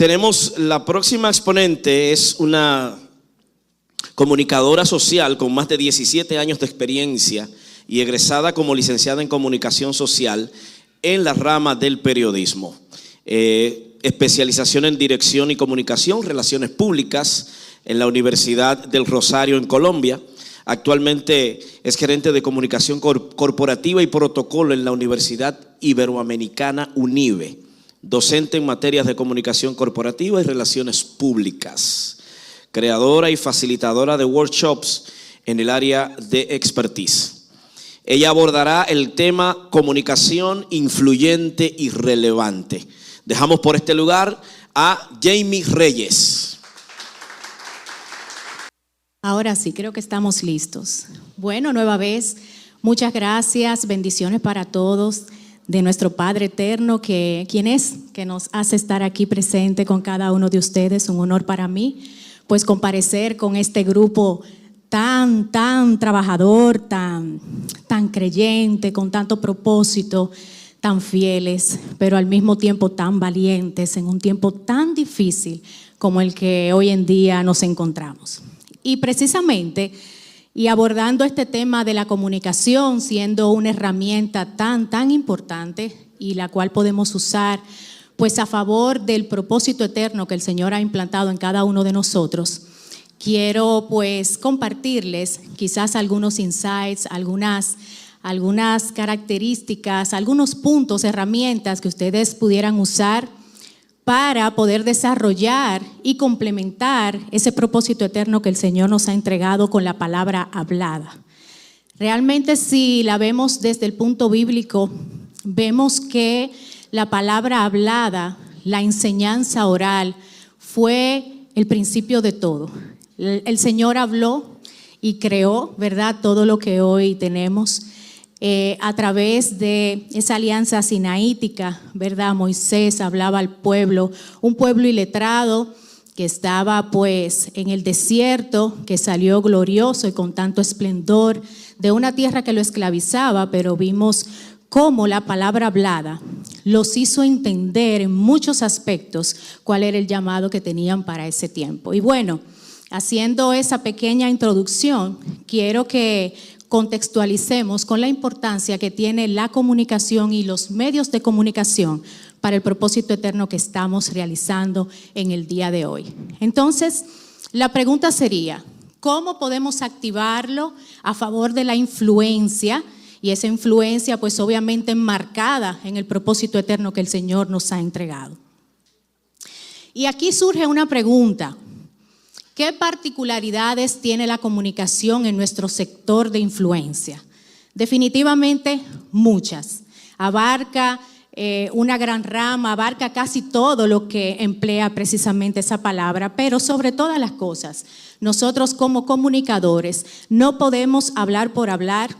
Tenemos la próxima exponente, es una comunicadora social con más de 17 años de experiencia y egresada como licenciada en comunicación social en la rama del periodismo. Especialización en dirección y comunicación, relaciones públicas en la Universidad del Rosario en Colombia. Actualmente es gerente de comunicación corporativa y protocolo en la Universidad Iberoamericana UNIBE, docente en materias de comunicación corporativa y relaciones públicas, creadora y facilitadora de workshops en el área de expertise. Ella abordará el tema comunicación influyente y relevante. Dejamos por este lugar a Jamie Reyes. Ahora sí, creo que estamos listos. Bueno, nueva vez, muchas gracias, bendiciones para todos de nuestro Padre Eterno, que nos hace estar aquí presente con cada uno de ustedes. Un honor para mí, pues comparecer con este grupo tan trabajador, tan creyente, con tanto propósito, tan fieles, pero al mismo tiempo tan valientes en un tiempo tan difícil como el que hoy en día nos encontramos. Y precisamente, y abordando este tema de la comunicación siendo una herramienta tan importante y la cual podemos usar pues a favor del propósito eterno que el Señor ha implantado en cada uno de nosotros, quiero pues compartirles quizás algunos insights, algunas características, algunos puntos, herramientas que ustedes pudieran usar para poder desarrollar y complementar ese propósito eterno que el Señor nos ha entregado con la palabra hablada. Realmente, si la vemos desde el punto bíblico, vemos que la palabra hablada, la enseñanza oral, fue el principio de todo. El Señor habló y creó, ¿verdad?, todo lo que hoy tenemos. A través de esa alianza sinaítica, ¿verdad? Moisés hablaba al pueblo, un pueblo iletrado que estaba pues en el desierto, que salió glorioso y con tanto esplendor de una tierra que lo esclavizaba, pero vimos cómo la palabra hablada los hizo entender en muchos aspectos cuál era el llamado que tenían para ese tiempo. Y bueno, haciendo esa pequeña introducción, quiero que contextualicemos con la importancia que tiene la comunicación y los medios de comunicación para el propósito eterno que estamos realizando en el día de hoy. Entonces, la pregunta sería, ¿cómo podemos activarlo a favor de la influencia? Y esa influencia, pues obviamente enmarcada en el propósito eterno que el Señor nos ha entregado. Y aquí surge una pregunta. ¿Qué particularidades tiene la comunicación en nuestro sector de influencia? Definitivamente muchas. Abarca una gran rama, abarca casi todo lo que emplea precisamente esa palabra, pero sobre todas las cosas, nosotros como comunicadores no podemos hablar por hablar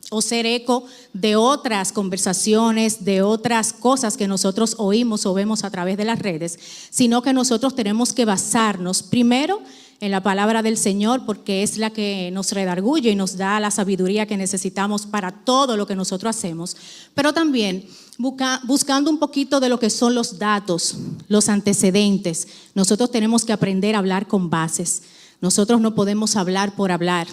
o ser eco de otras conversaciones, de otras cosas que nosotros oímos o vemos a través de las redes, sino que nosotros tenemos que basarnos primero en la palabra del Señor, porque es la que nos redarguye y nos da la sabiduría que necesitamos para todo lo que nosotros hacemos, pero también buscando un poquito de lo que son los datos, los antecedentes. Nosotros tenemos que aprender a hablar con bases. Nosotros no podemos hablar por hablar.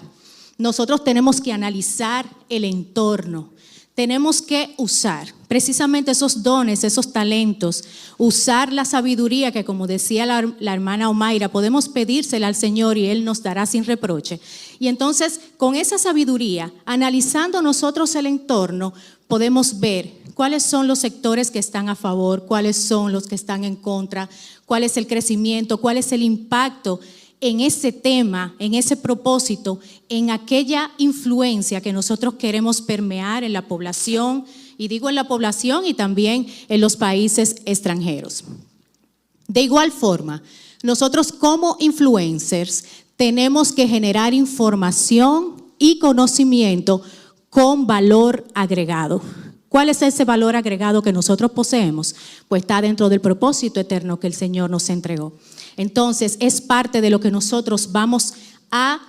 Nosotros tenemos que analizar el entorno. Tenemos que usar precisamente esos dones, esos talentos, usar la sabiduría que, como decía la hermana Omaira, podemos pedírsela al Señor y Él nos dará sin reproche. Y entonces, con esa sabiduría, analizando nosotros el entorno, podemos ver cuáles son los sectores que están a favor, cuáles son los que están en contra, cuál es el crecimiento, cuál es el impacto en ese tema, en ese propósito, en aquella influencia que nosotros queremos permear en la población, y digo en la población y también en los países extranjeros. De igual forma, nosotros como influencers tenemos que generar información y conocimiento con valor agregado. ¿Cuál es ese valor agregado que nosotros poseemos? Pues está dentro del propósito eterno que el Señor nos entregó. Entonces, es parte de lo que nosotros vamos a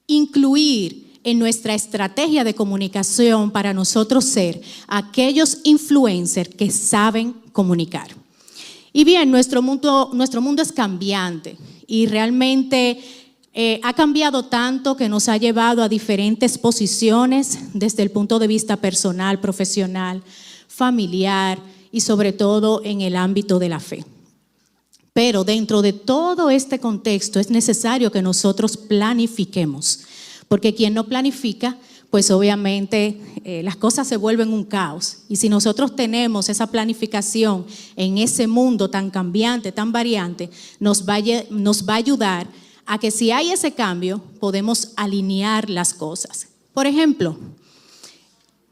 incluir en nuestra estrategia de comunicación para nosotros ser aquellos influencers que saben comunicar. Y bien, nuestro mundo es cambiante y realmente ha cambiado tanto que nos ha llevado a diferentes posiciones desde el punto de vista personal, profesional, familiar y sobre todo en el ámbito de la fe. Pero dentro de todo este contexto es necesario que nosotros planifiquemos, porque quien no planifica, pues obviamente las cosas se vuelven un caos. Y si nosotros tenemos esa planificación en ese mundo tan cambiante, tan variante, nos va a ayudar a que si hay ese cambio, podemos alinear las cosas. Por ejemplo,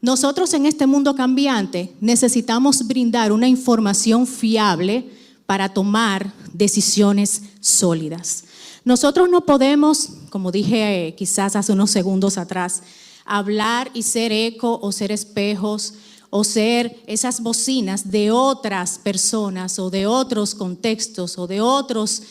nosotros en este mundo cambiante necesitamos brindar una información fiable para tomar decisiones sólidas. Nosotros no podemos, como dije quizás hace unos segundos atrás, hablar y ser eco o ser espejos o ser esas bocinas de otras personas o de otros contextos o de otros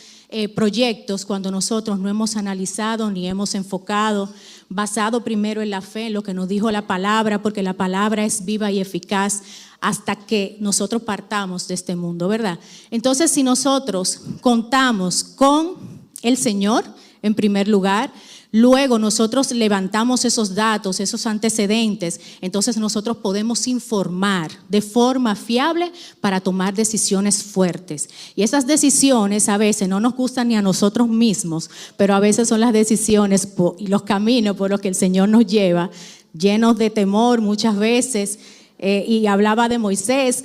proyectos cuando nosotros no hemos analizado ni hemos enfocado, basado primero en la fe, en lo que nos dijo la palabra, porque la palabra es viva y eficaz hasta que nosotros partamos de este mundo, ¿verdad? Entonces, si nosotros contamos con el Señor en primer lugar, luego nosotros levantamos esos datos, esos antecedentes, entonces nosotros podemos informar de forma fiable para tomar decisiones fuertes. Y esas decisiones a veces no nos gustan ni a nosotros mismos, pero a veces son las decisiones y los caminos por los que el Señor nos lleva, llenos de temor muchas veces. Y hablaba de Moisés.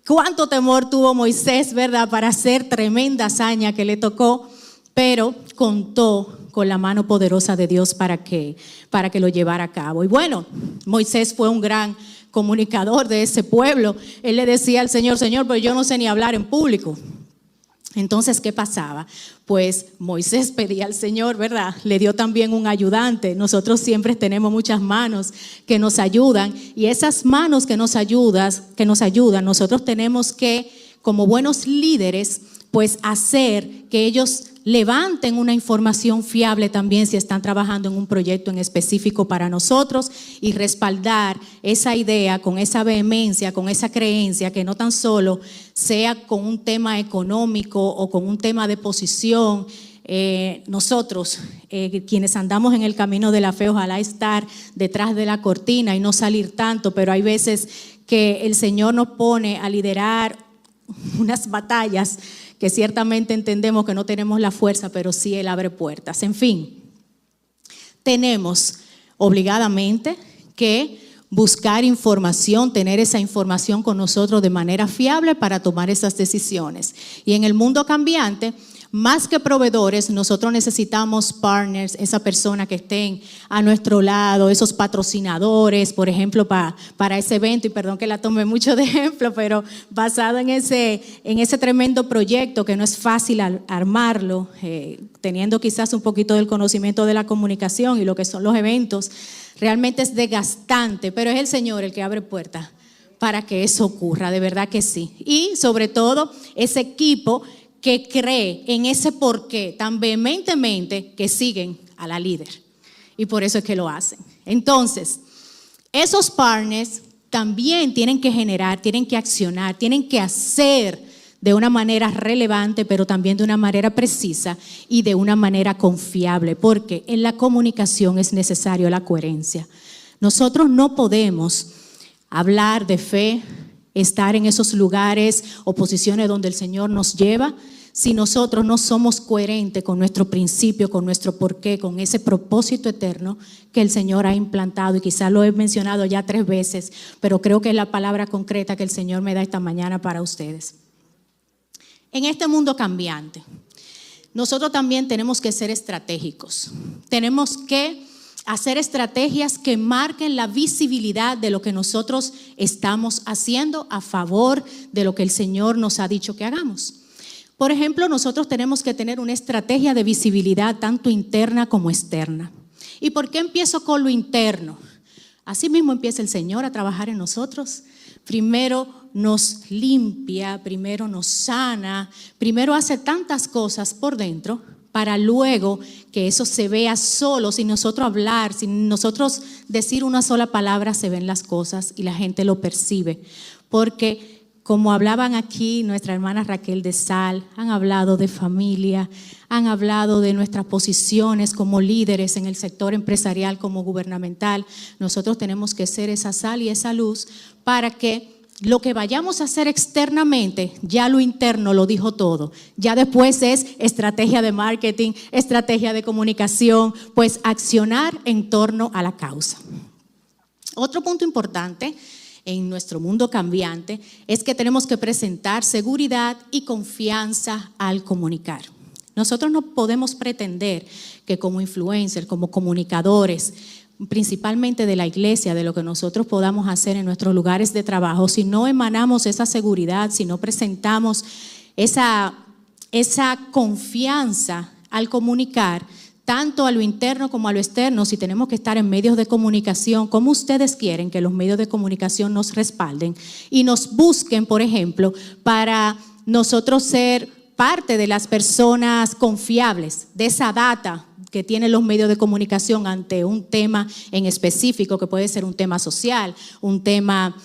Cuánto temor tuvo Moisés, ¿verdad?, para hacer tremenda hazaña que le tocó, pero contó con la mano poderosa de Dios para que lo llevara a cabo. Y bueno, Moisés fue un gran comunicador de ese pueblo. Él le decía al Señor, Señor, pero yo no sé ni hablar en público. Entonces, ¿qué pasaba? Pues Moisés pedía al Señor, ¿verdad? Le dio también un ayudante. Nosotros siempre tenemos muchas manos que nos ayudan y esas manos que nos ayudan, nosotros tenemos que, como buenos líderes, pues hacer que ellos levanten una información fiable también si están trabajando en un proyecto en específico para nosotros y respaldar esa idea con esa vehemencia, con esa creencia, que no tan solo sea con un tema económico o con un tema de posición. Nosotros, quienes andamos en el camino de la fe, ojalá estar detrás de la cortina y no salir tanto, pero hay veces que el Señor nos pone a liderar unas batallas que ciertamente entendemos que no tenemos la fuerza, pero sí Él abre puertas. En fin, tenemos obligadamente que buscar información, tener esa información con nosotros de manera fiable para tomar esas decisiones. Y en el mundo cambiante, más que proveedores, nosotros necesitamos partners, esa persona que estén a nuestro lado, esos patrocinadores, por ejemplo, para ese evento, y perdón que la tome mucho de ejemplo, pero basado en ese tremendo proyecto que no es fácil armarlo, teniendo quizás un poquito del conocimiento de la comunicación y lo que son los eventos, realmente es desgastante, pero es el Señor el que abre puertas para que eso ocurra, de verdad que sí. Y sobre todo, ese equipo que cree en ese porqué tan vehementemente que siguen a la líder. Y por eso es que lo hacen. Entonces, esos partners también tienen que generar, tienen que accionar, tienen que hacer de una manera relevante, pero también de una manera precisa y de una manera confiable, porque en la comunicación es necesario la coherencia. Nosotros no podemos hablar de fe, estar en esos lugares o posiciones donde el Señor nos lleva, si nosotros no somos coherentes con nuestro principio, con nuestro porqué, con ese propósito eterno que el Señor ha implantado. Y quizás lo he mencionado ya 3 veces, pero creo que es la palabra concreta que el Señor me da esta mañana para ustedes. En este mundo cambiante, nosotros también tenemos que ser estratégicos. Tenemos que hacer estrategias que marquen la visibilidad de lo que nosotros estamos haciendo a favor de lo que el Señor nos ha dicho que hagamos. Por ejemplo, nosotros tenemos que tener una estrategia de visibilidad tanto interna como externa. ¿Y por qué empiezo con lo interno? Así mismo empieza el Señor a trabajar en nosotros. Primero nos limpia, primero nos sana, primero hace tantas cosas por dentro para luego que eso se vea solo, sin nosotros hablar, sin nosotros decir una sola palabra, se ven las cosas y la gente lo percibe. Porque como hablaban aquí nuestra hermana Raquel de Sal, han hablado de familia, han hablado de nuestras posiciones como líderes en el sector empresarial, como gubernamental. Nosotros tenemos que ser esa sal y esa luz para que lo que vayamos a hacer externamente, ya lo interno lo dijo todo. Ya después es estrategia de marketing, estrategia de comunicación, pues accionar en torno a la causa. Otro punto importante en nuestro mundo cambiante es que tenemos que presentar seguridad y confianza al comunicar. Nosotros no podemos pretender que como influencers, como comunicadores, principalmente de la iglesia, de lo que nosotros podamos hacer en nuestros lugares de trabajo, si no emanamos esa seguridad, si no presentamos esa confianza al comunicar, tanto a lo interno como a lo externo, si tenemos que estar en medios de comunicación, ¿cómo ustedes quieren que los medios de comunicación nos respalden y nos busquen, por ejemplo, para nosotros ser parte de las personas confiables, de esa data que tienen los medios de comunicación ante un tema en específico, que puede ser un tema social, un tema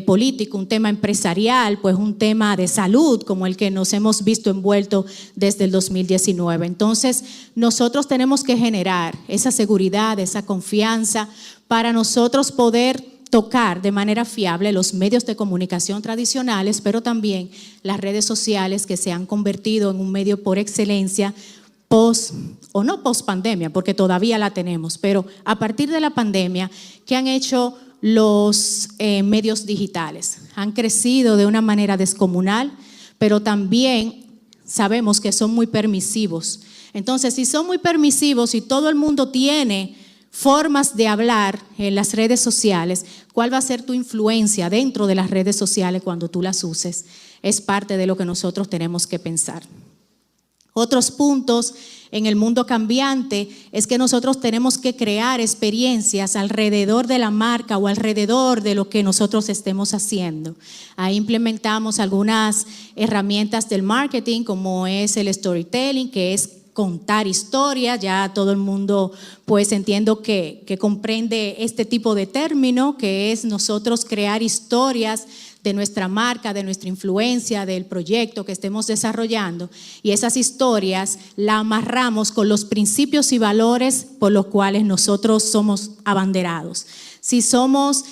político, un tema empresarial, pues un tema de salud como el que nos hemos visto envuelto desde el 2019. Entonces, nosotros tenemos que generar esa seguridad, esa confianza para nosotros poder tocar de manera fiable los medios de comunicación tradicionales, pero también las redes sociales que se han convertido en un medio por excelencia post pandemia, porque todavía la tenemos, pero a partir de la pandemia, ¿qué han hecho los medios digitales? Han crecido de una manera descomunal, pero también sabemos que son muy permisivos. Entonces, si son muy permisivos y todo el mundo tiene formas de hablar en las redes sociales, ¿cuál va a ser tu influencia dentro de las redes sociales cuando tú las uses? Es parte de lo que nosotros tenemos que pensar. Otros puntos en el mundo cambiante es que nosotros tenemos que crear experiencias alrededor de la marca o alrededor de lo que nosotros estemos haciendo. Ahí implementamos algunas herramientas del marketing, como es el storytelling, que es contar historias. Ya todo el mundo pues entiendo que comprende este tipo de término, que es nosotros crear historias de nuestra marca, de nuestra influencia, del proyecto que estemos desarrollando, y esas historias las amarramos con los principios y valores por los cuales nosotros somos abanderados. Si somos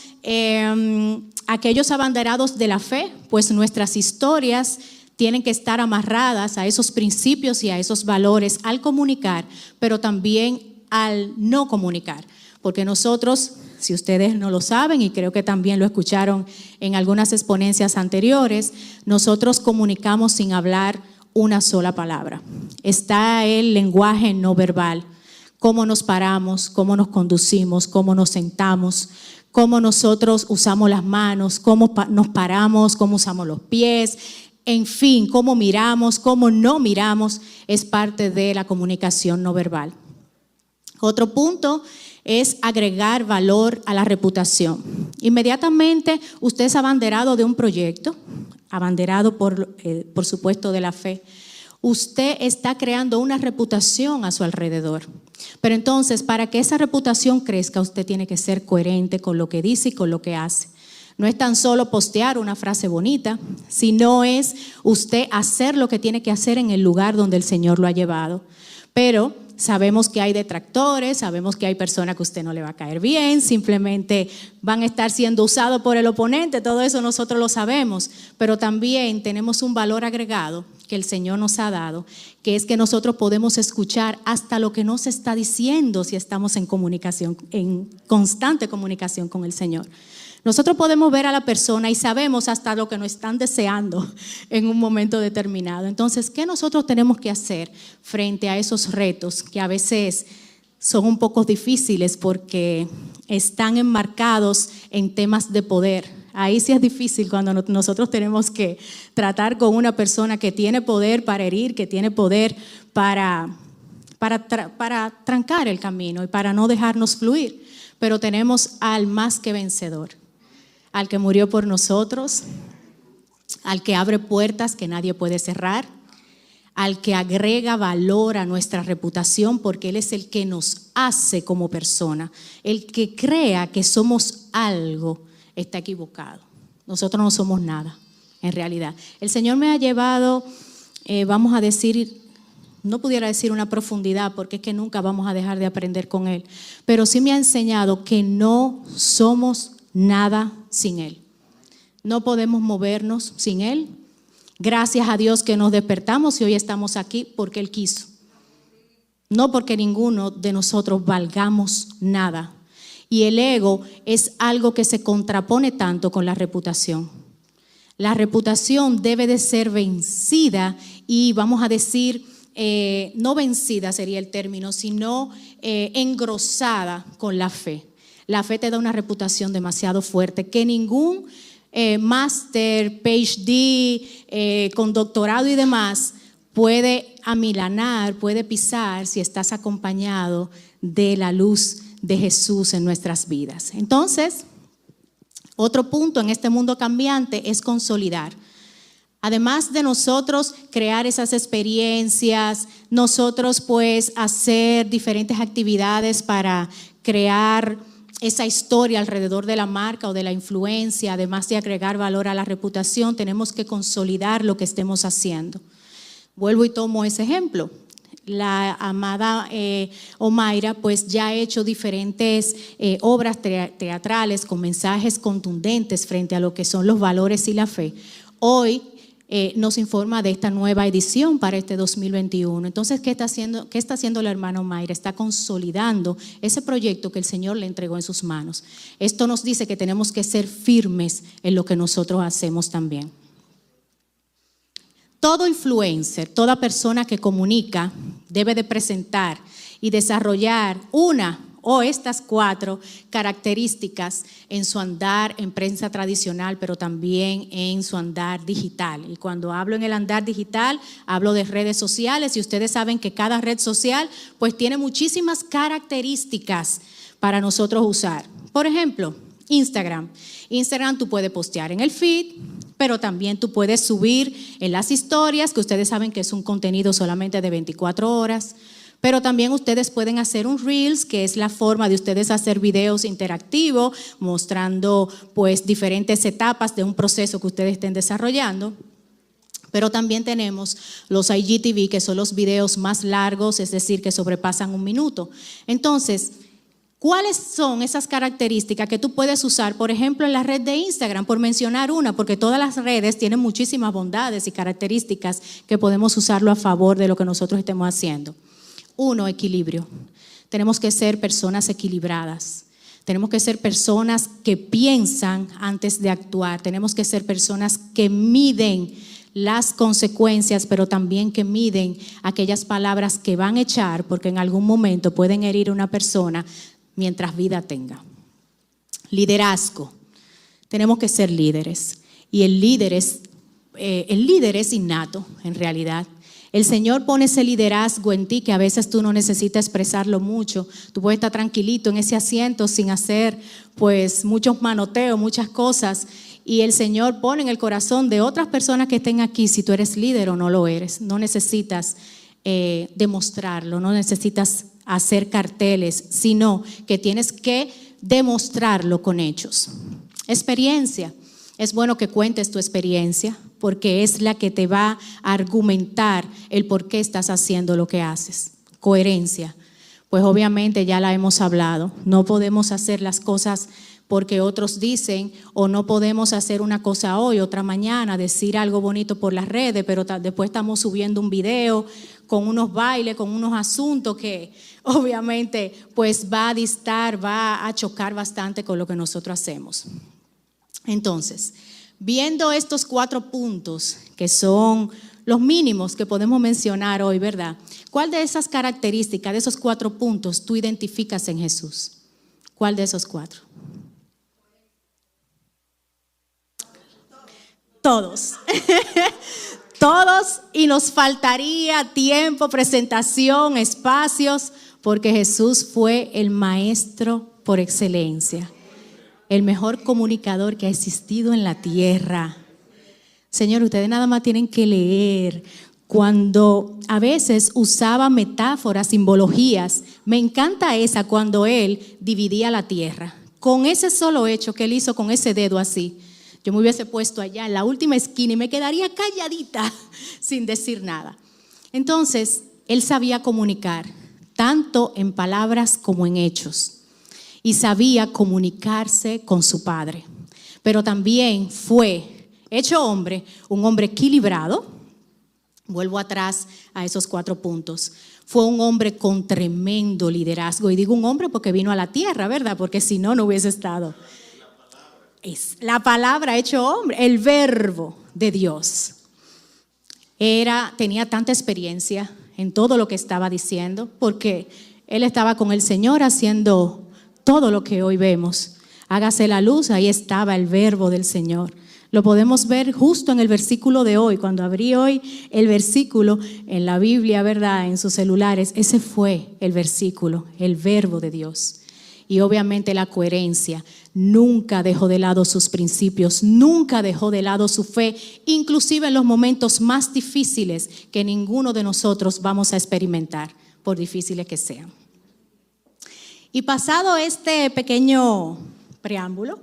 aquellos abanderados de la fe, pues nuestras historias tienen que estar amarradas a esos principios y a esos valores al comunicar, pero también al no comunicar, porque nosotros, si ustedes no lo saben, y creo que también lo escucharon en algunas exponencias anteriores, nosotros comunicamos sin hablar una sola palabra. Está el lenguaje no verbal, cómo nos paramos, cómo nos conducimos, cómo nos sentamos, cómo nosotros usamos las manos, cómo nos paramos, cómo usamos los pies, en fin, cómo miramos, cómo no miramos, es parte de la comunicación no verbal. Otro punto es agregar valor a la reputación. Inmediatamente usted es abanderado de un proyecto, abanderado por supuesto de la fe. Usted está creando una reputación a su alrededor. Pero entonces, para que esa reputación crezca, usted tiene que ser coherente con lo que dice y con lo que hace. No es tan solo postear una frase bonita, sino es usted hacer lo que tiene que hacer en el lugar donde el Señor lo ha llevado. Pero sabemos que hay detractores, sabemos que hay personas que a usted no le va a caer bien, simplemente van a estar siendo usados por el oponente, todo eso nosotros lo sabemos, pero también tenemos un valor agregado que el Señor nos ha dado, que es que nosotros podemos escuchar hasta lo que nos está diciendo si estamos en comunicación, en constante comunicación con el Señor. Nosotros podemos ver a la persona y sabemos hasta lo que nos están deseando en un momento determinado. Entonces, ¿qué nosotros tenemos que hacer frente a esos retos que a veces son un poco difíciles porque están enmarcados en temas de poder? Ahí sí es difícil cuando nosotros tenemos que tratar con una persona que tiene poder para herir, que tiene poder para trancar el camino y para no dejarnos fluir. Pero tenemos al más que vencedor, al que murió por nosotros, al que abre puertas que nadie puede cerrar, al que agrega valor a nuestra reputación, porque Él es el que nos hace como persona. El que crea que somos algo está equivocado. Nosotros no somos nada. en realidad. El Señor me ha llevado, vamos a decir, no pudiera decir una profundidad porque es que nunca vamos a dejar de aprender con Él, pero sí me ha enseñado que no somos nada sin Él. No podemos movernos sin Él. Gracias a Dios que nos despertamos y hoy estamos aquí porque Él quiso. No porque ninguno de nosotros valgamos nada. Y el ego es algo que se contrapone tanto con la reputación. La reputación debe de ser vencida y vamos a decir, no vencida sería el término, sino engrosada con la fe. La fe te da una reputación demasiado fuerte que ningún máster, PhD, con doctorado y demás puede amilanar, puede pisar si estás acompañado de la luz de Jesús en nuestras vidas. Entonces, otro punto en este mundo cambiante es consolidar. Además de nosotros crear esas experiencias, nosotros pues hacer diferentes actividades para crear esa historia alrededor de la marca o de la influencia, además de agregar valor a la reputación, tenemos que consolidar lo que estemos haciendo. Vuelvo y tomo ese ejemplo. La amada Omaira pues ya ha hecho diferentes obras teatrales con mensajes contundentes frente a lo que son los valores y la fe. Hoy nos informa de esta nueva edición para este 2021. Entonces, ¿qué está haciendo la hermana Omaira? Está consolidando ese proyecto que el Señor le entregó en sus manos. Esto nos dice que tenemos que ser firmes en lo que nosotros hacemos también. Todo influencer, toda persona que comunica debe de presentar y desarrollar una o estas 4 características en su andar en prensa tradicional, pero también en su andar digital. Y cuando hablo en el andar digital, hablo de redes sociales y ustedes saben que cada red social pues tiene muchísimas características para nosotros usar. Por ejemplo, Instagram. Instagram tú puedes postear en el feed, pero también tú puedes subir en las historias, que ustedes saben que es un contenido solamente de 24 horas. Pero también ustedes pueden hacer un Reels, que es la forma de ustedes hacer videos interactivos, mostrando pues diferentes etapas de un proceso que ustedes estén desarrollando. Pero también tenemos los IGTV, que son los videos más largos, es decir, que sobrepasan 1 minuto. Entonces, ¿cuáles son esas características que tú puedes usar, por ejemplo, en la red de Instagram, por mencionar una, porque todas las redes tienen muchísimas bondades y características que podemos usarlo a favor de lo que nosotros estemos haciendo? 1, equilibrio. Tenemos que ser personas equilibradas. Tenemos que ser personas que piensan antes de actuar. Tenemos que ser personas que miden las consecuencias, pero también que miden aquellas palabras que van a echar, porque en algún momento pueden herir a una persona mientras vida tenga. Liderazgo. Tenemos que ser líderes. Y el líder es innato, en realidad. El Señor pone ese liderazgo en ti que a veces tú no necesitas expresarlo mucho. Tú puedes estar tranquilito en ese asiento sin hacer pues muchos manoteos, muchas cosas. Y el Señor pone en el corazón de otras personas que estén aquí si tú eres líder o no lo eres. No necesitas demostrarlo, no necesitas hacer carteles, sino que tienes que demostrarlo con hechos. Experiencia. Es bueno que cuentes tu experiencia porque es la que te va a argumentar el por qué estás haciendo lo que haces. Coherencia. Pues obviamente ya la hemos hablado. No podemos hacer las cosas porque otros dicen, o no podemos hacer una cosa hoy, otra mañana, decir algo bonito por las redes, pero después estamos subiendo un video con unos bailes, con unos asuntos que obviamente pues va a distar, va a chocar bastante con lo que nosotros hacemos. Entonces, viendo estos 4 puntos que son los mínimos que podemos mencionar hoy, ¿verdad? ¿Cuál de esas características, de esos 4 puntos tú identificas en Jesús? ¿Cuál de esos 4? Todos. Todos, y nos faltaría tiempo, presentación, espacios, porque Jesús fue el maestro por excelencia. El mejor comunicador que ha existido en la tierra. Señor, ustedes nada más tienen que leer. Cuando a veces usaba metáforas, simbologías, me encanta esa cuando él dividía la tierra. Con ese solo hecho que él hizo con ese dedo así, Yo me hubiese puesto allá en la última esquina y me quedaría calladita sin decir nada. Entonces, él sabía comunicar, tanto en palabras como en hechos, y sabía comunicarse con su padre. Pero también fue, hecho hombre, un hombre equilibrado. Vuelvo atrás a esos 4 puntos. Fue un hombre con tremendo liderazgo. Y digo un hombre porque vino a la tierra, ¿verdad? Porque si no, no hubiese estado. Es la palabra hecho hombre, el verbo de Dios. Tenía tanta experiencia en todo lo que estaba diciendo, porque él estaba con el Señor haciendo todo lo que hoy vemos. Hágase la luz, ahí estaba el verbo del Señor. Lo podemos ver justo en el versículo de hoy. Cuando abrí hoy el versículo en la Biblia, ¿verdad? En sus celulares, ese fue el versículo, el verbo de Dios. Y obviamente la coherencia. Nunca dejó de lado sus principios, nunca dejó de lado su fe, inclusive en los momentos más difíciles que ninguno de nosotros vamos a experimentar, por difíciles que sean. Y pasado este pequeño preámbulo,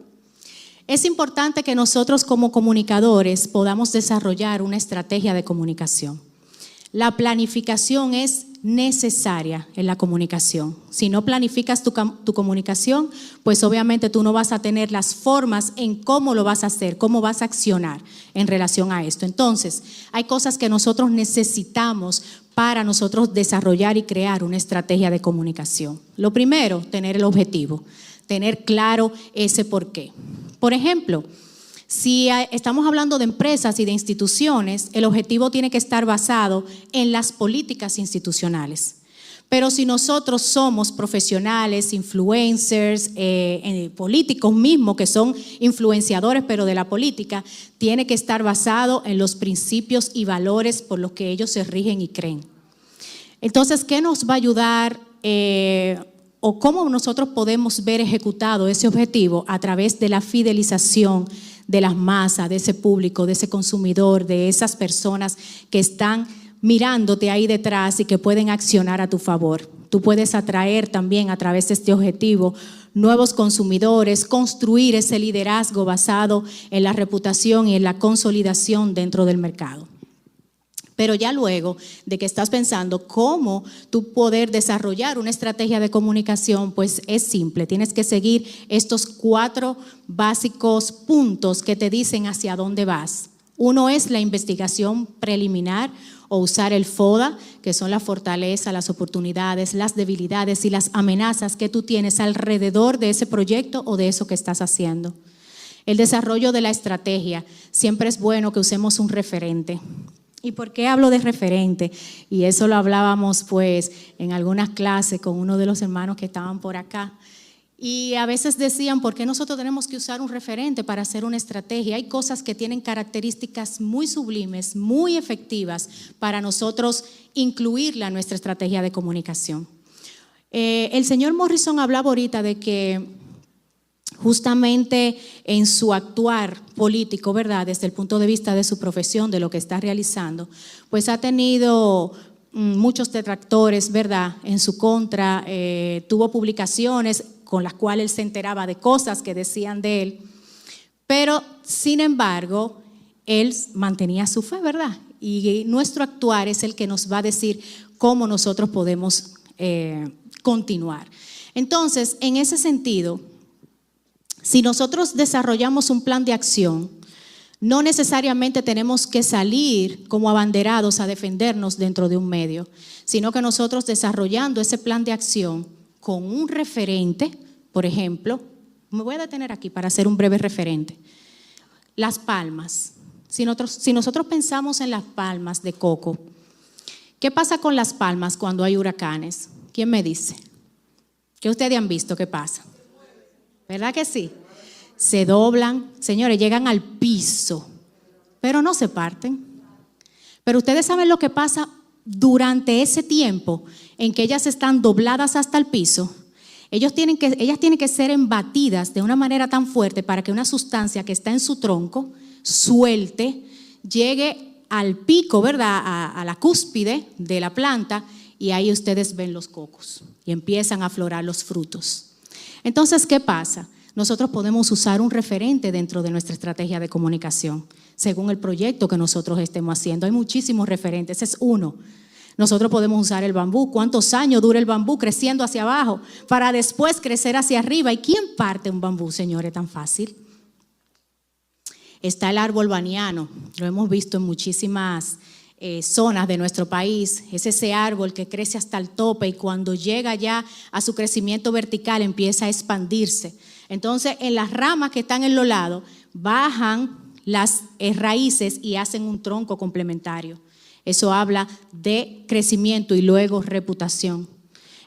es importante que nosotros como comunicadores podamos desarrollar una estrategia de comunicación. La planificación es necesaria en la comunicación. Si no planificas tu comunicación, pues obviamente tú no vas a tener las formas en cómo lo vas a hacer, cómo vas a accionar en relación a esto. Entonces, hay cosas que nosotros necesitamos para nosotros desarrollar y crear una estrategia de comunicación. Lo primero, tener el objetivo, tener claro ese porqué. Por ejemplo, si estamos hablando de empresas y de instituciones, el objetivo tiene que estar basado en las políticas institucionales. Pero si nosotros somos profesionales, influencers, políticos mismos que son influenciadores pero de la política, tiene que estar basado en los principios y valores por los que ellos se rigen y creen. Entonces, ¿qué nos va a ayudar o cómo nosotros podemos ver ejecutado ese objetivo? A través de la fidelización de las masas, de ese público, de ese consumidor, de esas personas que están mirándote ahí detrás y que pueden accionar a tu favor. Tú puedes atraer también a través de este objetivo nuevos consumidores, construir ese liderazgo basado en la reputación y en la consolidación dentro del mercado. Pero ya luego de que estás pensando cómo tú poder desarrollar una estrategia de comunicación, pues es simple. Tienes que seguir estos 4 básicos puntos que te dicen hacia dónde vas. Uno es la investigación preliminar o usar el FODA, que son la fortaleza, las oportunidades, las debilidades y las amenazas que tú tienes alrededor de ese proyecto o de eso que estás haciendo. El desarrollo de la estrategia. Siempre es bueno que usemos un referente. ¿Y por qué hablo de referente? Y eso lo hablábamos pues en algunas clases con uno de los hermanos que estaban por acá. Y a veces decían, ¿por qué nosotros tenemos que usar un referente para hacer una estrategia? Hay cosas que tienen características muy sublimes, muy efectivas para nosotros incluirla en nuestra estrategia de comunicación. El señor Morrison hablaba ahorita de que justamente en su actuar político, ¿verdad? Desde el punto de vista de su profesión, de lo que está realizando, pues ha tenido muchos detractores, ¿verdad? En su contra, tuvo publicaciones con las cuales él se enteraba de cosas que decían de él, pero sin embargo, él mantenía su fe, ¿verdad? Y nuestro actuar es el que nos va a decir cómo nosotros podemos continuar. Entonces, en ese sentido, si nosotros desarrollamos un plan de acción, no necesariamente tenemos que salir como abanderados a defendernos dentro de un medio, sino que nosotros desarrollando ese plan de acción con un referente, por ejemplo, me voy a detener aquí para hacer un breve referente. Las palmas. Si nosotros pensamos en las palmas de coco, ¿qué pasa con las palmas cuando hay huracanes? ¿Quién me dice? ¿Qué ustedes han visto? ¿Qué pasa? ¿Verdad que sí? Se doblan, señores, llegan al piso, pero no se parten. Pero ustedes saben lo que pasa durante ese tiempo en que ellas están dobladas hasta el piso. Ellas tienen que ser embatidas de una manera tan fuerte para que una sustancia que está en su tronco suelte, llegue al pico, ¿verdad? A la cúspide de la planta, y ahí ustedes ven los cocos y empiezan a aflorar los frutos. Entonces, ¿qué pasa? nosotros podemos usar un referente dentro de nuestra estrategia de comunicación, según el proyecto que nosotros estemos haciendo. Hay muchísimos referentes, ese es uno. Nosotros podemos usar el bambú. ¿Cuántos años dura el bambú creciendo hacia abajo para después crecer hacia arriba? ¿Y quién parte un bambú, señores, tan fácil? Está el árbol baniano, lo hemos visto en muchísimas zonas de nuestro país. Es ese árbol que crece hasta el tope y cuando llega ya a su crecimiento vertical empieza a expandirse. Entonces, en las ramas que están en los lados, bajan las raíces y hacen un tronco complementario. Eso habla de crecimiento y luego reputación.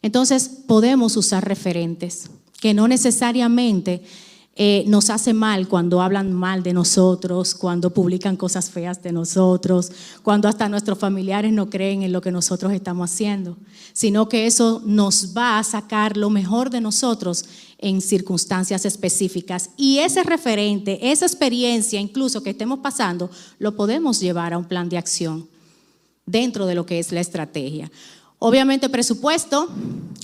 Entonces, podemos usar referentes que no necesariamente nos hace mal cuando hablan mal de nosotros, cuando publican cosas feas de nosotros, cuando hasta nuestros familiares no creen en lo que nosotros estamos haciendo, sino que eso nos va a sacar lo mejor de nosotros en circunstancias específicas. Y ese referente, esa experiencia incluso que estemos pasando, lo podemos llevar a un plan de acción dentro de lo que es la estrategia. Obviamente presupuesto,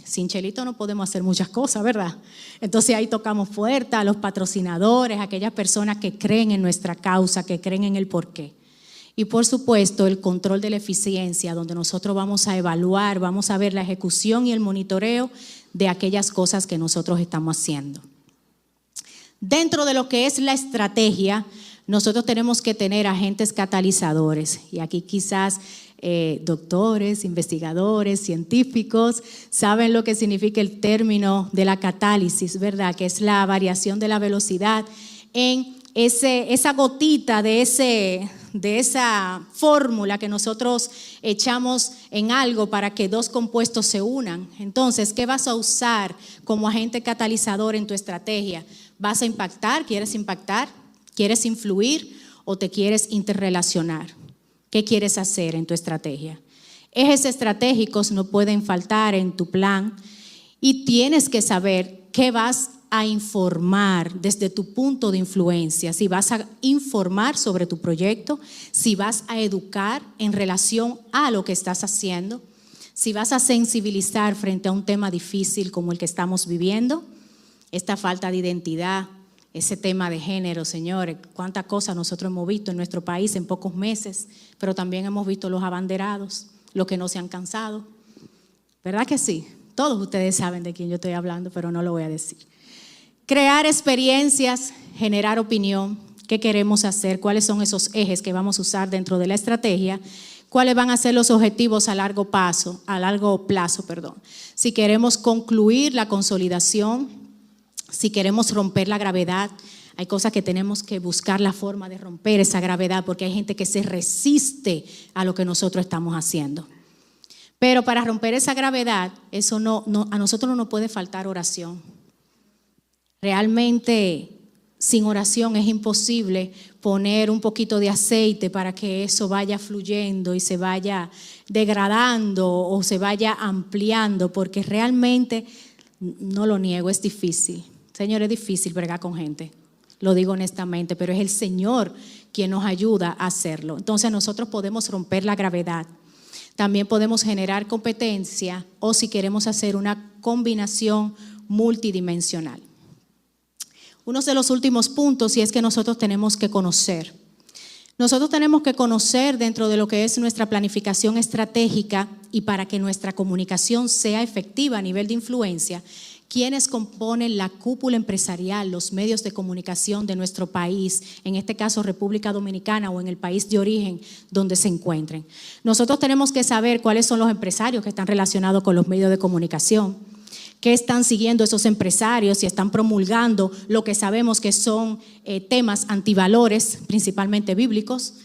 sin Chelito no podemos hacer muchas cosas, ¿verdad? Entonces ahí tocamos puertas a los patrocinadores, a aquellas personas que creen en nuestra causa, que creen en el porqué. Y por supuesto el control de la eficiencia, donde nosotros vamos a evaluar, vamos a ver la ejecución y el monitoreo de aquellas cosas que nosotros estamos haciendo. Dentro de lo que es la estrategia, nosotros tenemos que tener agentes catalizadores. Y aquí quizás doctores, investigadores, científicos saben lo que significa el término de la catálisis, ¿verdad? Que es la variación de la velocidad en esa gotita de esa fórmula que nosotros echamos en algo para que dos compuestos se unan. Entonces, ¿qué vas a usar como agente catalizador en tu estrategia? ¿Vas a impactar? ¿Quieres impactar? ¿Quieres influir o te quieres interrelacionar? ¿Qué quieres hacer en tu estrategia? Ejes estratégicos no pueden faltar en tu plan y tienes que saber qué vas a informar desde tu punto de influencia. Si vas a informar sobre tu proyecto, si vas a educar en relación a lo que estás haciendo, si vas a sensibilizar frente a un tema difícil como el que estamos viviendo, esta falta de identidad, ese tema de género, señores, cuántas cosas nosotros hemos visto en nuestro país en pocos meses, pero también hemos visto los abanderados, los que no se han cansado. ¿Verdad que sí? Todos ustedes saben de quién yo estoy hablando, pero no lo voy a decir. Crear experiencias, generar opinión, qué queremos hacer, cuáles son esos ejes que vamos a usar dentro de la estrategia, cuáles van a ser los objetivos a largo plazo, si queremos concluir la consolidación, si queremos romper la gravedad. Hay cosas que tenemos que buscar la forma de romper esa gravedad porque hay gente que se resiste a lo que nosotros estamos haciendo. Pero para romper esa gravedad, eso a nosotros no nos puede faltar oración. Realmente sin oración es imposible poner un poquito de aceite para que eso vaya fluyendo y se vaya degradando o se vaya ampliando, porque realmente, no lo niego, es difícil. Señor, es difícil bregar con gente, lo digo honestamente, pero es el Señor quien nos ayuda a hacerlo. Entonces nosotros podemos romper la gravedad, también podemos generar competencia o si queremos hacer una combinación multidimensional. Uno de los últimos puntos y es que nosotros tenemos que conocer. Nosotros tenemos que conocer dentro de lo que es nuestra planificación estratégica y para que nuestra comunicación sea efectiva a nivel de influencia, quienes componen la cúpula empresarial, los medios de comunicación de nuestro país, en este caso República Dominicana o en el país de origen donde se encuentren. Nosotros tenemos que saber cuáles son los empresarios que están relacionados con los medios de comunicación, qué están siguiendo esos empresarios, si están promulgando lo que sabemos que son temas antivalores, principalmente bíblicos.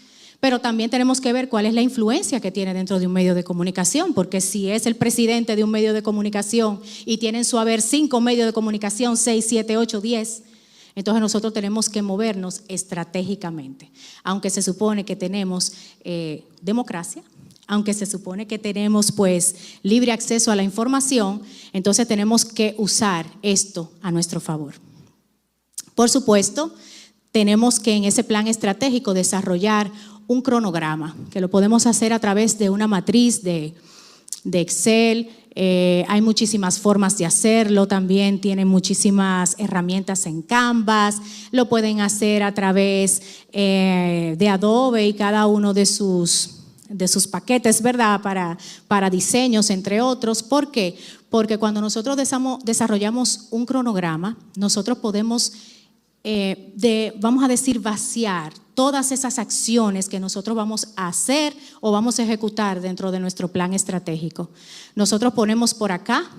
Pero también tenemos que ver cuál es la influencia que tiene dentro de un medio de comunicación, porque si es el presidente de un medio de comunicación y tiene en su haber 5 medios de comunicación, 6, 7, 8, 10, entonces nosotros tenemos que movernos estratégicamente. Aunque se supone que tenemos democracia, aunque se supone que tenemos pues libre acceso a la información, entonces tenemos que usar esto a nuestro favor. Por supuesto, tenemos que en ese plan estratégico desarrollar un cronograma, que lo podemos hacer a través de una matriz de Excel, Hay muchísimas formas de hacerlo, también tienen muchísimas herramientas en Canvas, lo pueden hacer a través de Adobe y cada uno de sus paquetes, ¿verdad? Para diseños, entre otros. ¿Por qué? Porque cuando nosotros desarrollamos un cronograma, nosotros podemos, vamos a decir, vaciar todas esas acciones que nosotros vamos a hacer o vamos a ejecutar dentro de nuestro plan estratégico. Nosotros ponemos por acá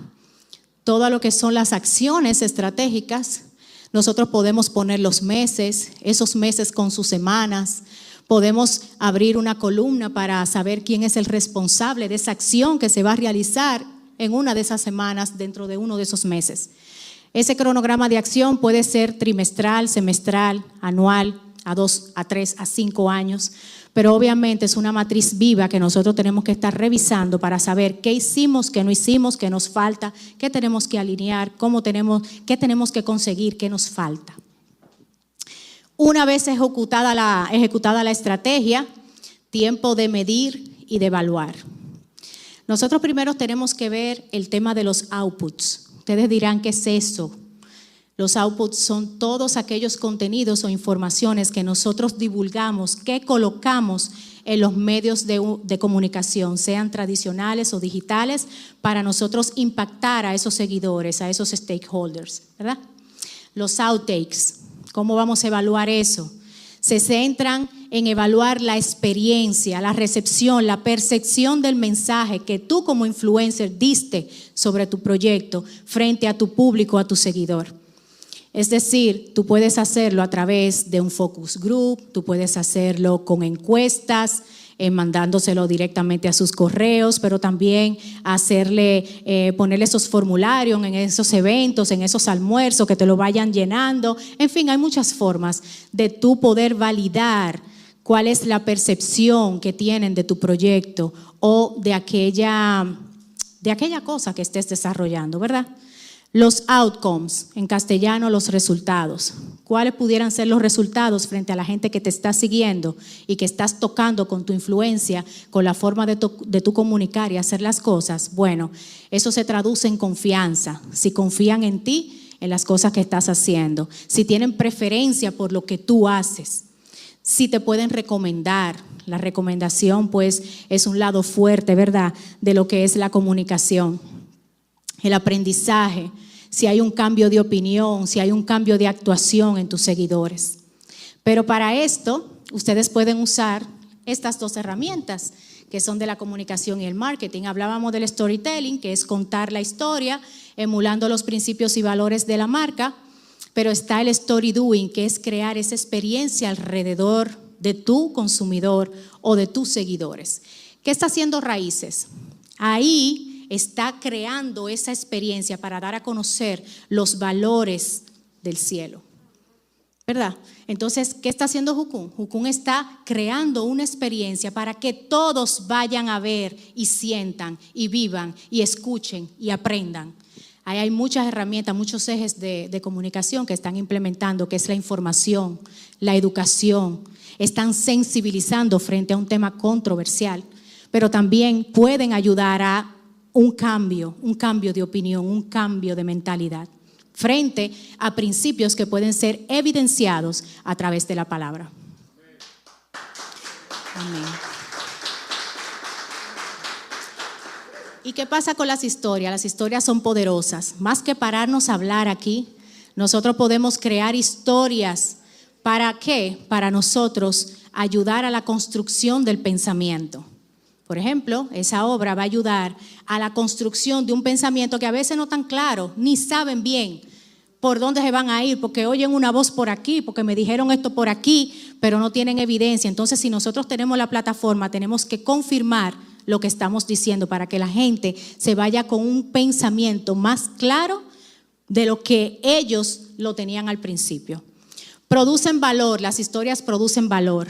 todo lo que son las acciones estratégicas. Nosotros podemos poner los meses, esos meses con sus semanas. Podemos abrir una columna para saber quién es el responsable de esa acción que se va a realizar en una de esas semanas dentro de uno de esos meses. Ese cronograma de acción puede ser trimestral, semestral, anual, a 2, a 3, a 5 años, pero obviamente es una matriz viva que nosotros tenemos que estar revisando para saber qué hicimos, qué no hicimos, qué nos falta, qué tenemos que alinear, qué tenemos que conseguir, qué nos falta. Una vez ejecutada la estrategia, tiempo de medir y de evaluar. Nosotros primero tenemos que ver el tema de los outputs. Ustedes dirán, ¿qué es eso? Los outputs son todos aquellos contenidos o informaciones que nosotros divulgamos, que colocamos en los medios de comunicación, sean tradicionales o digitales, para nosotros impactar a esos seguidores, a esos stakeholders, ¿verdad? Los outtakes, ¿cómo vamos a evaluar eso? Se centran en evaluar la experiencia, la recepción, la percepción del mensaje que tú como influencer diste sobre tu proyecto frente a tu público, a tu seguidor. Es decir, tú puedes hacerlo a través de un focus group, tú puedes hacerlo con encuestas, mandándoselo directamente a sus correos, pero también ponerle esos formularios en esos eventos, en esos almuerzos, que te lo vayan llenando. En fin, hay muchas formas de tú poder validar cuál es la percepción que tienen de tu proyecto o de aquella cosa que estés desarrollando, ¿verdad? Los outcomes, en castellano los resultados. ¿Cuáles pudieran ser los resultados frente a la gente que te está siguiendo y que estás tocando con tu influencia, con la forma de tu comunicar y hacer las cosas? Bueno, eso se traduce en confianza. Si confían en ti, en las cosas que estás haciendo. Si tienen preferencia por lo que tú haces. Si te pueden recomendar. La recomendación, pues, es un lado fuerte, ¿verdad?, de lo que es la comunicación. El aprendizaje, si hay un cambio de opinión, si hay un cambio de actuación en tus seguidores. Pero para esto, ustedes pueden usar estas dos herramientas que son de la comunicación y el marketing. Hablábamos del storytelling, que es contar la historia, emulando los principios y valores de la marca, pero está el story doing, que es crear esa experiencia alrededor de tu consumidor o de tus seguidores. ¿Qué está haciendo Raíces? Ahí está creando esa experiencia para dar a conocer los valores del cielo, ¿verdad? Entonces, ¿qué está haciendo Jukun? Jukun está creando una experiencia para que todos vayan a ver y sientan y vivan y escuchen y aprendan. Ahí hay muchas herramientas, muchos ejes de comunicación que están implementando, que es la información, la educación. Están sensibilizando frente a un tema controversial, pero también pueden ayudar a un cambio de opinión, un cambio de mentalidad frente a principios que pueden ser evidenciados a través de la palabra. Amén. ¿Y qué pasa con las historias? Las historias son poderosas. Más que pararnos a hablar aquí, nosotros podemos crear historias. ¿Para qué? Para nosotros ayudar a la construcción del pensamiento. Por ejemplo, esa obra va a ayudar a la construcción de un pensamiento que a veces no es tan claro, ni saben bien por dónde se van a ir, porque oyen una voz por aquí, porque me dijeron esto por aquí, pero no tienen evidencia. Entonces, si nosotros tenemos la plataforma, tenemos que confirmar lo que estamos diciendo para que la gente se vaya con un pensamiento más claro de lo que ellos lo tenían al principio. Producen valor, las historias producen valor.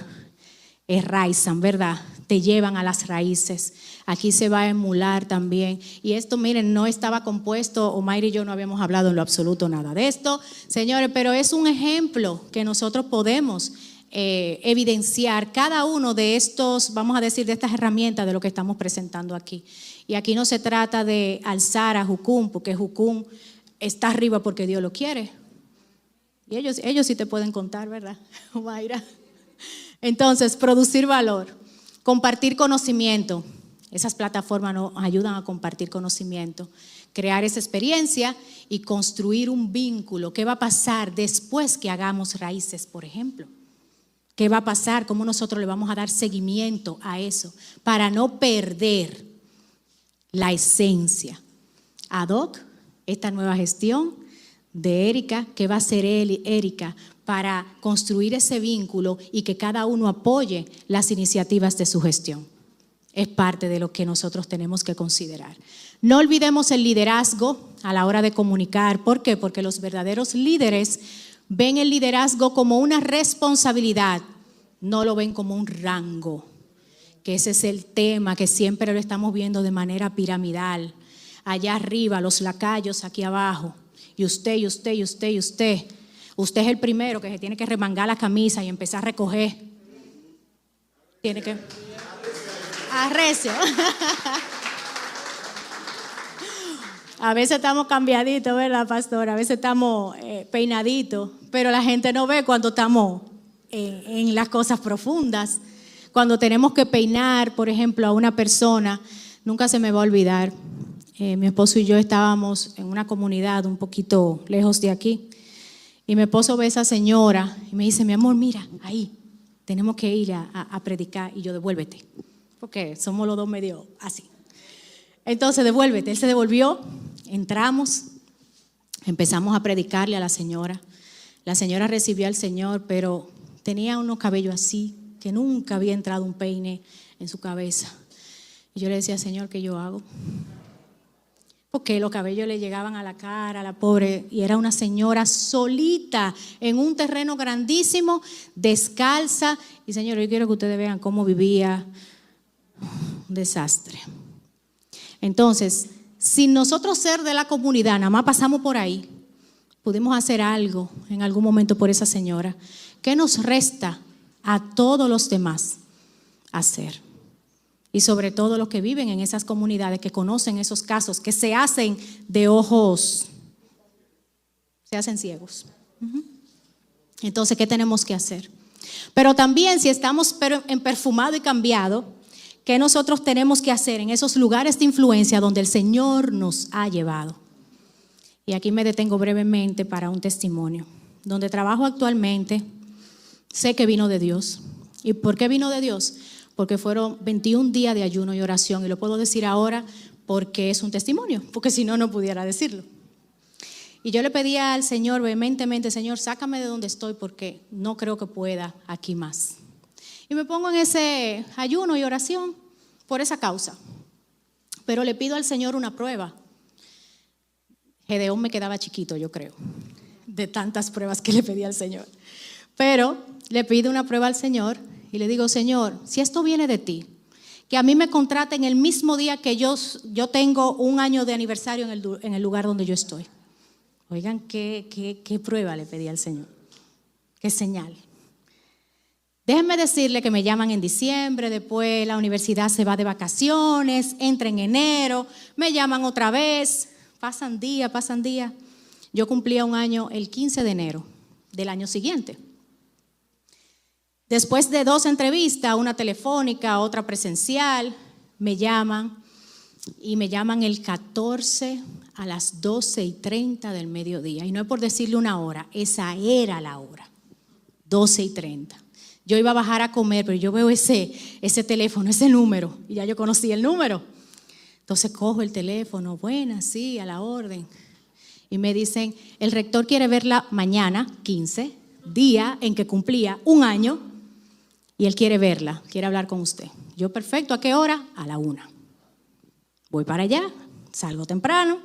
Enraizan, ¿verdad? Te llevan a las raíces. Aquí se va a emular también. Y esto, miren, no estaba compuesto, Omaira y yo no habíamos hablado en lo absoluto nada de esto, señores, pero es un ejemplo que nosotros podemos evidenciar cada uno de estos, vamos a decir, de estas herramientas de lo que estamos presentando aquí. Y aquí no se trata de alzar a Jucún, porque Jucún está arriba porque Dios lo quiere. Y ellos sí te pueden contar, ¿verdad, Mayra? Entonces, producir valor, compartir conocimiento. Esas plataformas nos ayudan a compartir conocimiento, crear esa experiencia y construir un vínculo. ¿Qué va a pasar después que hagamos raíces, por ejemplo? ¿Qué va a pasar? ¿Cómo nosotros le vamos a dar seguimiento a eso para no perder la esencia? Ad hoc, esta nueva gestión de Erika, ¿qué va a hacer Erika para construir ese vínculo y que cada uno apoye las iniciativas de su gestión? Es parte de lo que nosotros tenemos que considerar. No olvidemos el liderazgo a la hora de comunicar. ¿Por qué? Porque los verdaderos líderes ven el liderazgo como una responsabilidad, no lo ven como un rango, que ese es el tema que siempre lo estamos viendo de manera piramidal. Allá arriba, los lacayos aquí abajo, y usted, y usted, y usted, y usted. Usted es el primero que se tiene que remangar la camisa y empezar a recoger. Tiene que... Arrecio. A veces estamos cambiaditos, ¿verdad, pastor? A veces estamos peinaditos, pero la gente no ve cuando estamos en las cosas profundas. Cuando tenemos que peinar, por ejemplo, a una persona, nunca se me va a olvidar. Mi esposo y yo estábamos en una comunidad un poquito lejos de aquí. Y mi esposo ve a esa señora y me dice, mi amor, mira, ahí, tenemos que ir a predicar. Y yo, devuélvete, porque somos los dos medio así. Entonces, devuélvete. Él se devolvió, entramos, empezamos a predicarle a la señora. La señora recibió al Señor, pero tenía unos cabellos así, que nunca había entrado un peine en su cabeza. Y yo le decía, Señor, ¿qué yo hago? Porque los cabellos le llegaban a la cara, a la pobre, y era una señora solita en un terreno grandísimo, descalza. Y Señor, yo quiero que ustedes vean cómo vivía. Un desastre. Entonces, sin nosotros ser de la comunidad, nada más pasamos por ahí, pudimos hacer algo en algún momento por esa señora. ¿Qué nos resta a todos los demás hacer? Y sobre todo los que viven en esas comunidades, que conocen esos casos, que se hacen de ojos, se hacen ciegos. Entonces, ¿qué tenemos que hacer? Pero también si estamos en perfumado y cambiado, ¿qué nosotros tenemos que hacer en esos lugares de influencia donde el Señor nos ha llevado? Y aquí me detengo brevemente para un testimonio. Donde trabajo actualmente, sé que vino de Dios. ¿Y por qué vino de Dios? Porque fueron 21 días de ayuno y oración. Y lo puedo decir ahora porque es un testimonio, porque si no, no pudiera decirlo. Y yo le pedía al Señor vehementemente, Señor, sácame de donde estoy porque no creo que pueda aquí más. Y me pongo en ese ayuno y oración por esa causa. Pero le pido al Señor una prueba. Gedeón me quedaba chiquito, yo creo, de tantas pruebas que le pedí al Señor. Pero le pido una prueba al Señor y le digo, Señor, si esto viene de ti, que a mí me contraten el mismo día que yo tengo un año de aniversario en el lugar donde yo estoy. Oigan, qué prueba le pedí al Señor, qué señal. Déjenme decirle que me llaman en diciembre, después la universidad se va de vacaciones, entra en enero, me llaman otra vez, pasan días. Yo cumplía un año el 15 de enero del año siguiente. Después de 2 entrevistas, una telefónica, otra presencial, me llaman el 14 a las 12:30 del mediodía. Y no es por decirle una hora, esa era la hora, 12:30. Yo iba a bajar a comer, pero yo veo ese teléfono, ese número, y ya yo conocí el número. Entonces cojo el teléfono, buenas, sí, a la orden. Y me dicen, el rector quiere verla mañana, 15, día en que cumplía un año, y él quiere verla, quiere hablar con usted. Yo, perfecto, ¿a qué hora? A la 1. Voy para allá, salgo temprano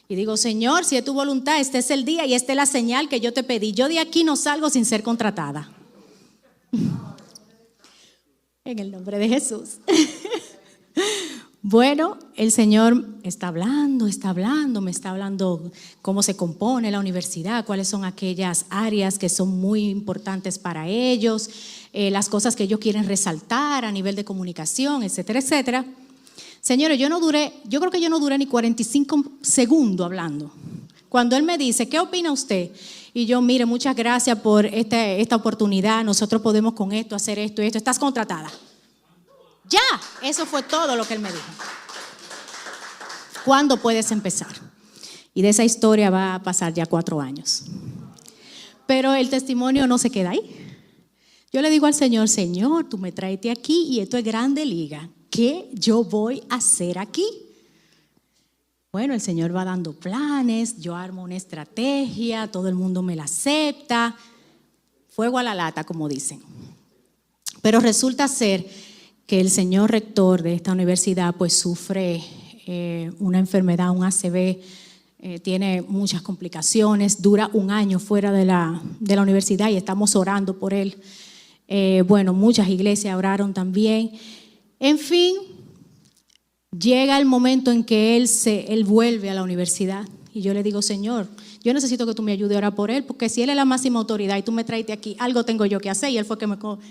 y digo, Señor, si es tu voluntad, este es el día y esta es la señal que yo te pedí. Yo de aquí no salgo sin ser contratada. En el nombre de Jesús. Bueno, el Señor está hablando, me está hablando cómo se compone la universidad, cuáles son aquellas áreas que son muy importantes para ellos, las cosas que ellos quieren resaltar a nivel de comunicación, etcétera, etcétera. Señores, yo creo que yo no duré ni 45 segundos hablando. Cuando él me dice, ¿qué opina usted? Y yo, mire, muchas gracias por esta oportunidad, nosotros podemos con esto, hacer esto y esto, estás contratada. Ya, eso fue todo lo que él me dijo. ¿Cuándo puedes empezar? Y de esa historia va a pasar ya 4 años. Pero el testimonio no se queda ahí. Yo le digo al Señor, Señor, tú me traes aquí y esto es grande liga. ¿Qué yo voy a hacer aquí? Bueno, el Señor va dando planes, yo armo una estrategia, todo el mundo me la acepta. Fuego a la lata, como dicen. Pero resulta ser que el señor rector de esta universidad pues sufre una enfermedad, un ACV, tiene muchas complicaciones, dura 1 año fuera de la universidad y estamos orando por él. Bueno, muchas iglesias oraron también. En fin, llega el momento en que él vuelve a la universidad y yo le digo, Señor, yo necesito que tú me ayudes a orar por él, porque si él es la máxima autoridad y tú me traiste aquí, algo tengo yo que hacer, y él fue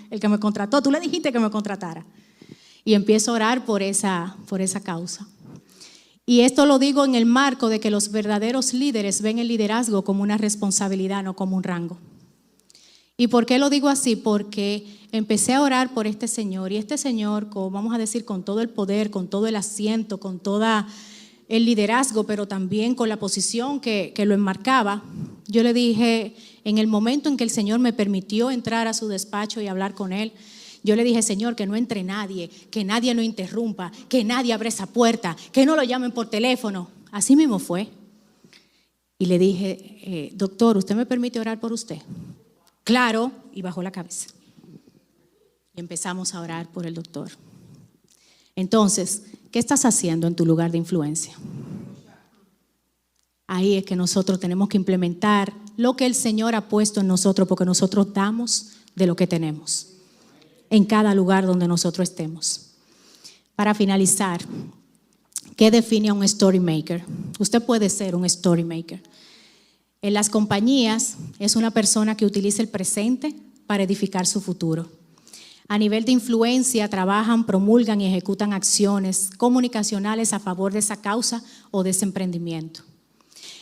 el que me contrató, tú le dijiste que me contratara. Y empiezo a orar por esa causa. Y esto lo digo en el marco de que los verdaderos líderes ven el liderazgo como una responsabilidad, no como un rango. ¿Y por qué lo digo así? Porque empecé a orar por este señor, y este señor, vamos a decir, con todo el poder, con todo el asiento, con todo el liderazgo, pero también con la posición que lo enmarcaba, yo le dije, en el momento en que el Señor me permitió entrar a su despacho y hablar con él, yo le dije, Señor, que no entre nadie, que nadie lo interrumpa, que nadie abra esa puerta, que no lo llamen por teléfono. Así mismo fue. Y le dije, doctor, ¿usted me permite orar por usted? Claro, y bajó la cabeza. Y empezamos a orar por el doctor. Entonces, ¿qué estás haciendo en tu lugar de influencia? Ahí es que nosotros tenemos que implementar lo que el Señor ha puesto en nosotros, porque nosotros damos de lo que tenemos en cada lugar donde nosotros estemos. Para finalizar, ¿qué define a un story maker? Usted puede ser un story maker. En las compañías es una persona que utiliza el presente para edificar su futuro. A nivel de influencia, trabajan, promulgan y ejecutan acciones comunicacionales a favor de esa causa o de ese emprendimiento.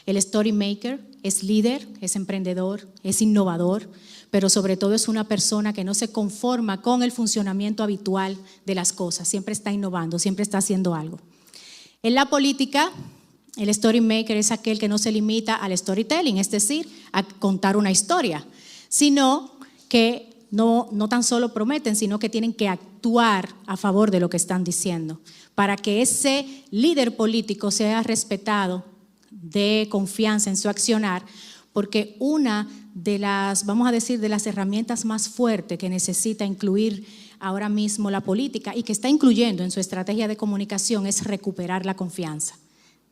El story maker es líder, es emprendedor, es innovador, pero sobre todo es una persona que no se conforma con el funcionamiento habitual de las cosas, siempre está innovando, siempre está haciendo algo. En la política, el story maker es aquel que no se limita al storytelling, es decir, a contar una historia, sino que no tan solo prometen, sino que tienen que actuar a favor de lo que están diciendo, para que ese líder político sea respetado, de confianza en su accionar, porque una de las, vamos a decir, de las herramientas más fuertes que necesita incluir ahora mismo la política y que está incluyendo en su estrategia de comunicación es recuperar la confianza.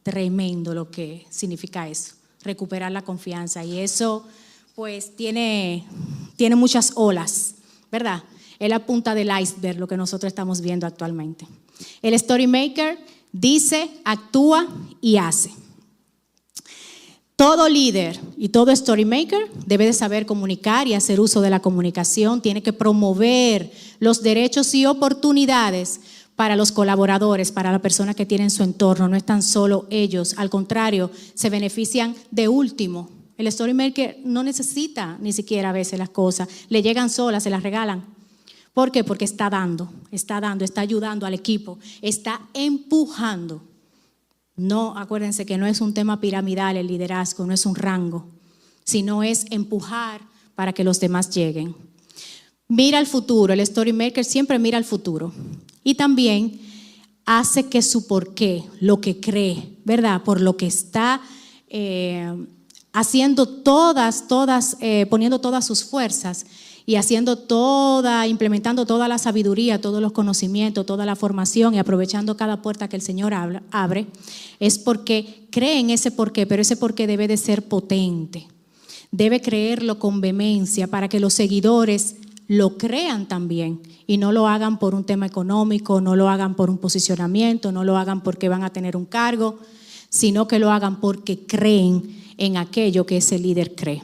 Tremendo lo que significa eso, recuperar la confianza, y eso pues tiene muchas olas, ¿verdad? Es la punta del iceberg lo que nosotros estamos viendo actualmente. El story maker dice, actúa y hace. Todo líder y todo story maker debe de saber comunicar y hacer uso de la comunicación, tiene que promover los derechos y oportunidades para los colaboradores, para la persona que tiene en su entorno. No están solo ellos, al contrario, se benefician de último. El story maker no necesita ni siquiera a veces las cosas, le llegan solas, se las regalan. ¿Por qué? Porque está dando, está ayudando al equipo, está empujando. No, acuérdense que no es un tema piramidal el liderazgo, no es un rango, sino es empujar para que los demás lleguen. Mira al futuro, el story maker siempre mira al futuro y también hace que su porqué, lo que cree, ¿verdad? Por lo que está haciendo poniendo todas sus fuerzas y implementando toda la sabiduría, todos los conocimientos, toda la formación y aprovechando cada puerta que el Señor abre, es porque cree en ese porqué, pero ese porqué debe de ser potente. Debe creerlo con vehemencia para que los seguidores lo crean también y no lo hagan por un tema económico, no lo hagan por un posicionamiento, no lo hagan porque van a tener un cargo, sino que lo hagan porque creen en aquello que ese líder cree.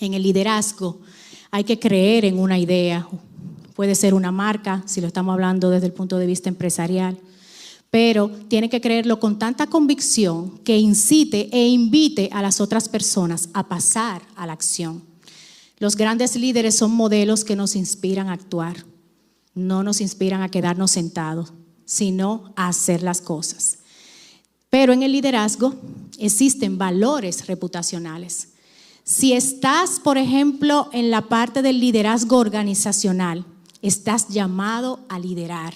En el liderazgo hay que creer en una idea, puede ser una marca, si lo estamos hablando desde el punto de vista empresarial, pero tiene que creerlo con tanta convicción que incite e invite a las otras personas a pasar a la acción. Los grandes líderes son modelos que nos inspiran a actuar, no nos inspiran a quedarnos sentados, sino a hacer las cosas. Pero en el liderazgo existen valores reputacionales. Si estás, por ejemplo, en la parte del liderazgo organizacional, estás llamado a liderar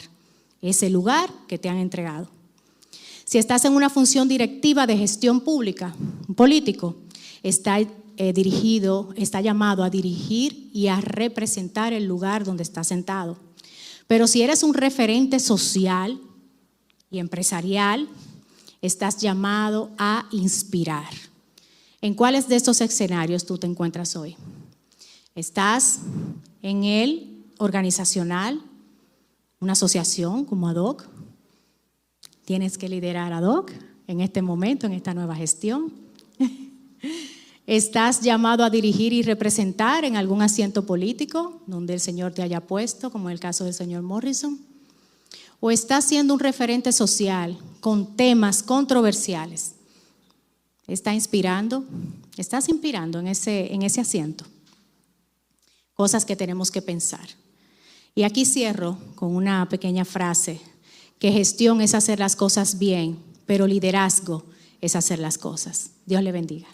ese lugar que te han entregado. Si estás en una función directiva de gestión pública, un político, está llamado a dirigir y a representar el lugar donde está sentado. Pero si eres un referente social y empresarial, estás llamado a inspirar. ¿En cuáles de estos escenarios tú te encuentras hoy? ¿Estás en el organizacional, una asociación como ADOC? ¿Tienes que liderar ADOC en este momento, en esta nueva gestión? ¿Estás llamado a dirigir y representar en algún asiento político donde el Señor te haya puesto, como en el caso del señor Morrison? ¿O estás siendo un referente social con temas controversiales? ¿Estás inspirando en ese asiento? Cosas que tenemos que pensar. Y aquí cierro con una pequeña frase, que gestión es hacer las cosas bien, pero liderazgo es hacer las cosas. Dios le bendiga.